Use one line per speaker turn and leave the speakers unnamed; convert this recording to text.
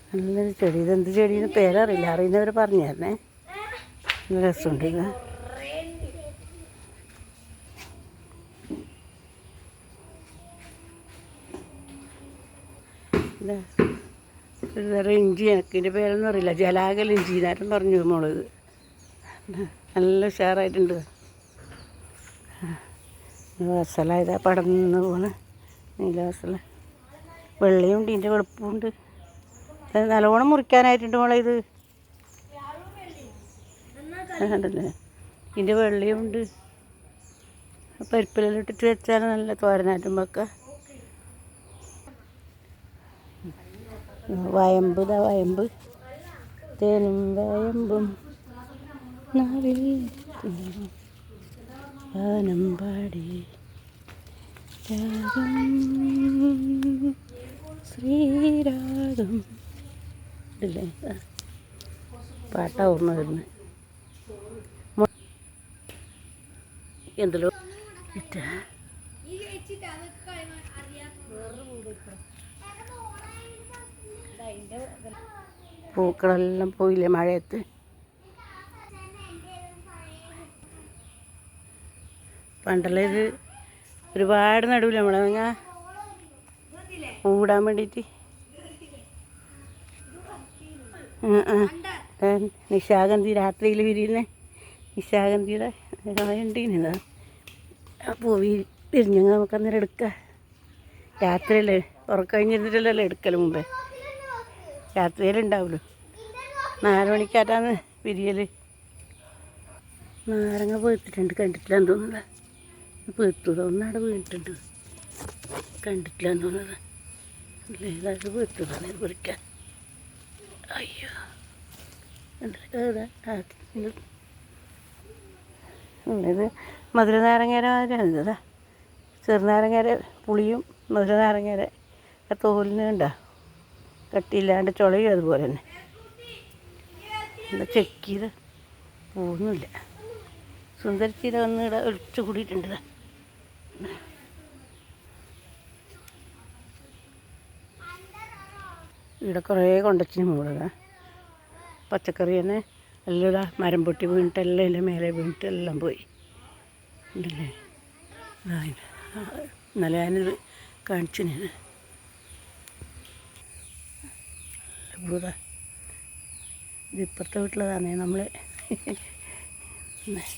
നല്ലൊരു ചെടി. ഇതെന്ത് ചെടീന്ന് പേരറിയില്ല, അറിയുന്നവർ പറഞ്ഞു തരണേ. നല്ല രസമുണ്ട് ഇത്. വേറെ ഇഞ്ചി, എനിക്ക് ഇതിൻ്റെ പേരൊന്നും അറിയില്ല. ജലാകൽ ഇഞ്ചി നേരം പറഞ്ഞു മുളക്. നല്ല ഉഷാറായിട്ടുണ്ട്. വസല ഇതാ പടർന്ന് പോണ്. നീലവസല വെള്ളയുണ്ട്, ഇതിൻ്റെ വെളുപ്പുണ്ട്. നല്ലോണം മുറിക്കാനായിട്ടുണ്ട് മോളെ ഇത്. കണ്ടല്ലേ, ഇതിൻ്റെ വെള്ളയുണ്ട്. പരിപ്പിലെല്ലാം ഇട്ടിട്ട് വെച്ചാൽ നല്ല തോരനായിട്ടും വെക്കാം. വയമ്പ്, ഇതാ വയമ്പ്. തേനും വയമ്പും നാവിൽ ഗാനം പാടി രാഗം ശ്രീരാഗം ഇല്ലേ, പാട്ടാ ഓർമ്മ വരുന്നത്. എന്തല്ലോ പൂക്കളെല്ലാം പോയില്ലേ മഴയത്ത്. പണ്ടല്ലേ ഇത് ഒരുപാട് നടുവില്ല നമ്മളെ പൂടാൻ വേണ്ടിയിട്ട്. നിശാഗന്ധി രാത്രിയിൽ വിരിയുന്ന നിശാഗന്ധിയുടെ ഉണ്ടീനിതാ. ആ പൂ വിരിഞ്ഞങ്ങ് നമുക്ക് അന്നേരം എടുക്കാം. രാത്രിയല്ലേ, ഉറക്കഴിഞ്ഞിരുന്നിട്ടല്ലേ എടുക്കൽ. മുമ്പേ രാത്രിയിലുണ്ടാവുമല്ലോ. 4 മണിക്കാറ്റാന്ന് വിരിയൽ. നാരങ്ങ പേത്തിട്ടുണ്ട്, കണ്ടിട്ടില്ലാന്ന് തോന്നുന്നത്. പേത്തത് ഒന്നവിടെ വീണിട്ടുണ്ട്, കണ്ടിട്ടില്ലാന്ന് തോന്നുന്നത്. അല്ലേ, ഇതായത് പേത്തതാണ്. ഇത് പറിക്കാൻ. അയ്യോ, ഇത് മധുര നാരങ്ങേര ഇതാ. ചെറുനാരങ്ങേര പുളിയും മധുര നാരങ്ങേര തോലിന് കണ്ട കട്ടിയില്ലാണ്ട് ചുളയും അതുപോലെ തന്നെ. എന്താ ചെക്കിയത് പോകുന്നില്ല. സുന്ദരിച്ചീര വന്ന് ഇവിടെ ഒളിച്ചു കൂടിയിട്ടുണ്ട്. ഇവിടെ കുറേ കൊണ്ടച്ചിന് മുകളിലാണ് പച്ചക്കറി തന്നെ. എല്ലാം മരം പൊട്ടി വീണിട്ട് എല്ലാം ഇല്ല, മേലെ വീണിട്ട് എല്ലാം പോയി ഉണ്ടല്ലേ. ഇന്നലെ ഞാനിത് കാണിച്ചിന്. ഇത് ഇപ്പുറത്തെ വീട്ടിലതാണേ നമ്മൾ